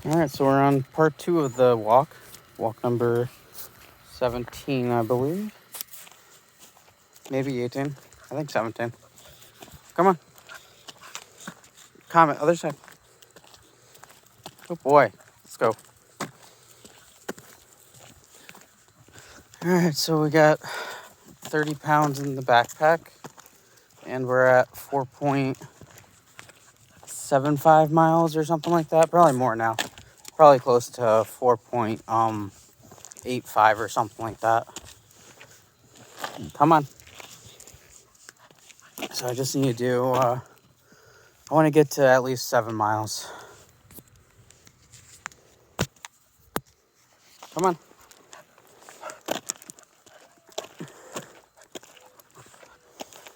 All right, so we're on part 2 of the walk number 17, I believe. Maybe 18. I think 17. Come on. Comet, other side. Good boy. Let's go. All right, so we got 30 pounds in the backpack, and we're at 4.75 miles or something like that. Probably more now. Probably close to 4.85 or something like that. Come on. So I just need to do, I want to get to at least 7 miles. Come on.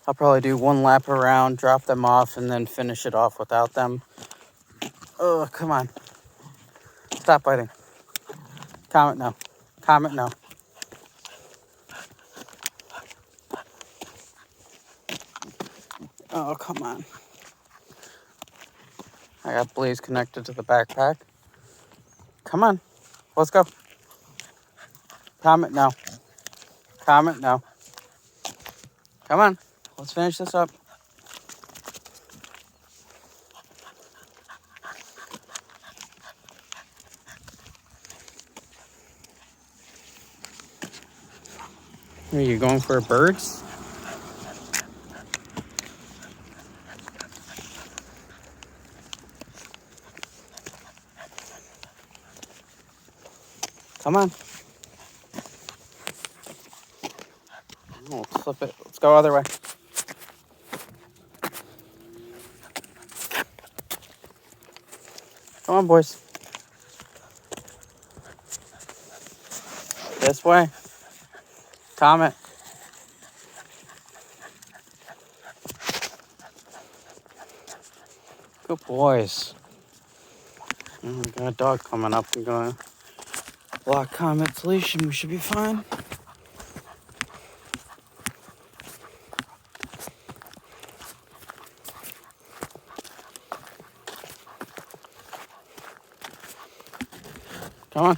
I'll probably do 1 lap around, drop them off, and then finish it off without them. Oh, come on. Stop biting. Comet, no. Comet, no. Oh, come on. I got Blaze connected to the backpack. Come on. Let's go. Comet, no. Comet, no. Come on. Let's finish this up. Are you going for birds? Come on. Oh, flip it. Let's go other way. Come on, boys. This way. Comet. Good boys. Oh, we got a dog coming up. We're going to block Comet's leash and we should be fine. Come on.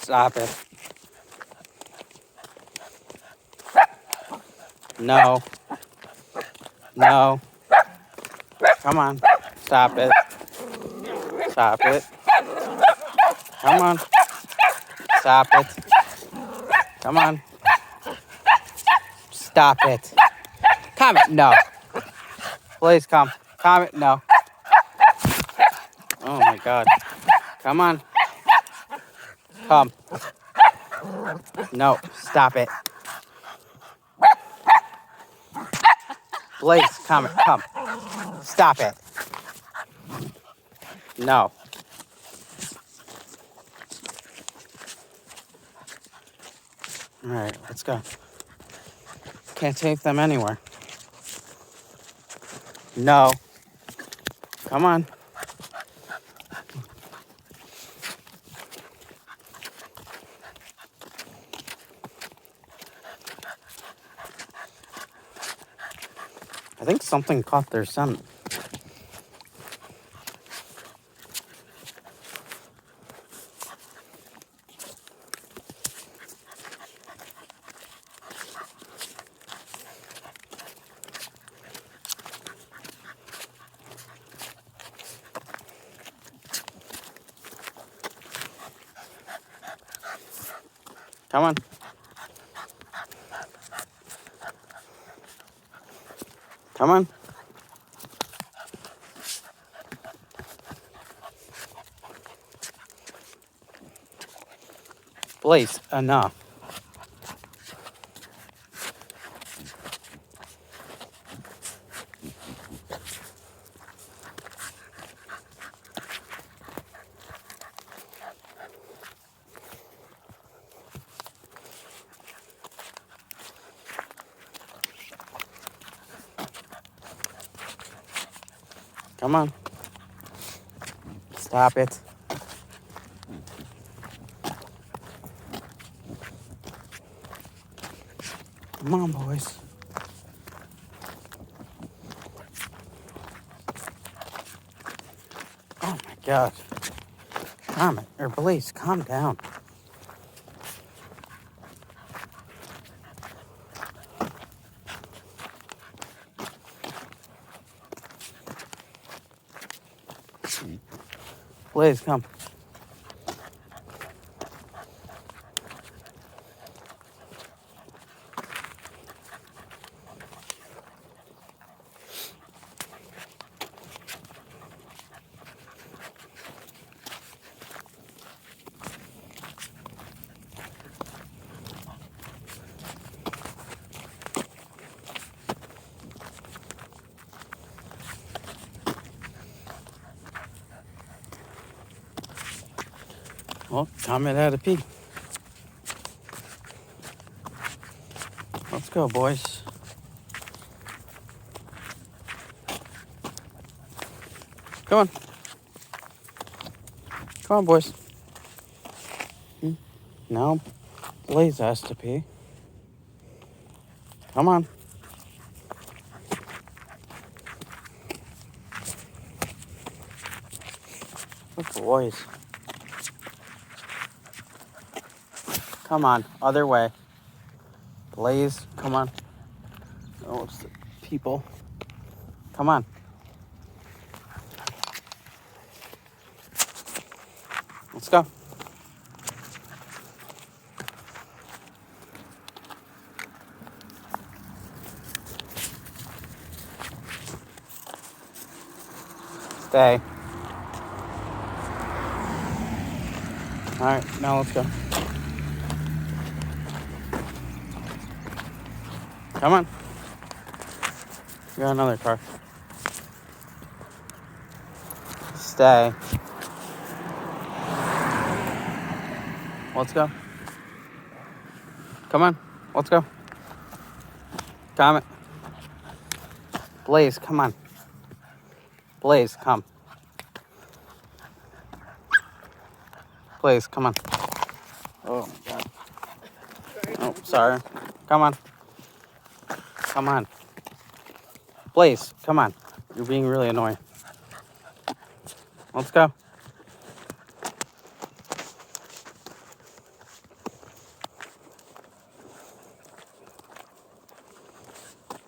Stop it. No. No. Come on. Stop it. Stop it. Come on. Stop it. Come on. Stop it. Comet, no. Blaze, come. Comet, no. Oh my God. Come on. Come. No, stop it. Blaze, Comet, come. Stop it. No. All right, let's go. Can't take them anywhere. No. Come on. I think something caught their scent. Come on. Come on. Blaze, enough. Come on. Stop it. Come on, boys. God. Comet, or Blaze, calm down. Blaze, come. Well, Comet had a pee. Let's go, boys. Come on. Come on, boys. Now, Blaze has to pee. Come on. Good boys. Come on, other way. Blaze, come on. Oh, it's the people. Come on. Let's go. Stay. All right, now let's go. Come on. You got another car. Stay. Let's go. Come on. Let's go. Comet. Blaze, come on. Blaze, come. Blaze, come on. Oh, my God. Oh, sorry. Come on. Come on. Blaze, come on. You're being really annoying. Let's go.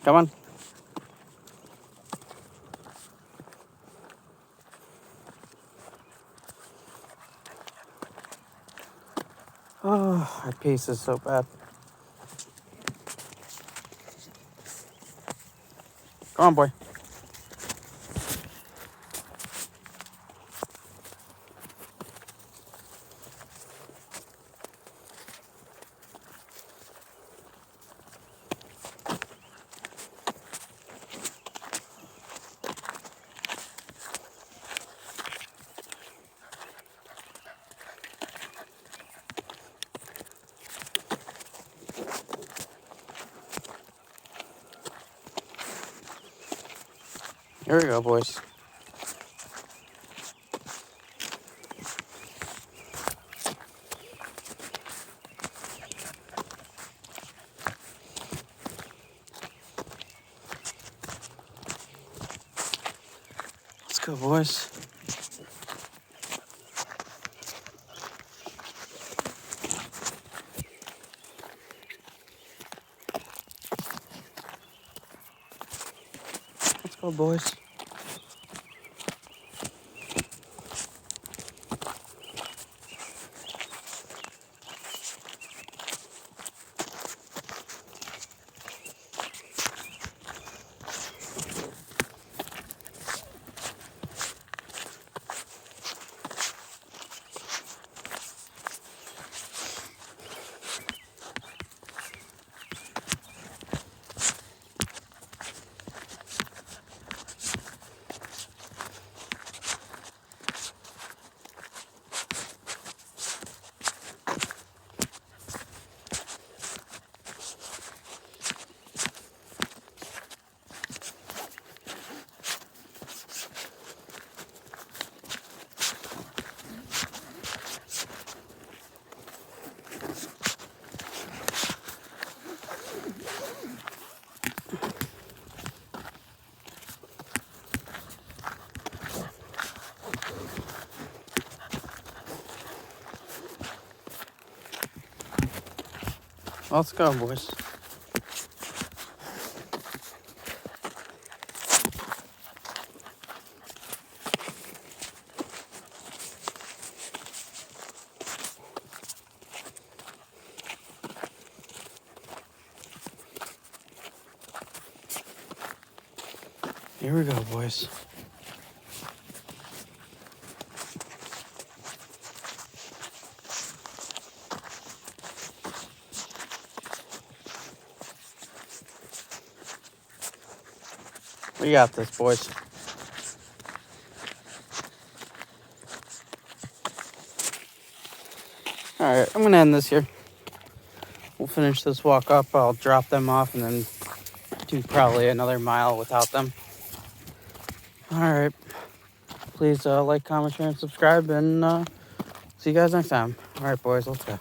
Come on. Oh, my pace is so bad. Come on, boy. Here we go, boys. Let's go, boys. Let's go, boys. Let's go, boys. Here we go, boys. We got this, boys. All right, I'm gonna end this here. We'll finish this walk up. I'll drop them off and then do probably another mile without them. All right. Please like, comment, share, and subscribe, and see you guys next time. All right, boys, let's go.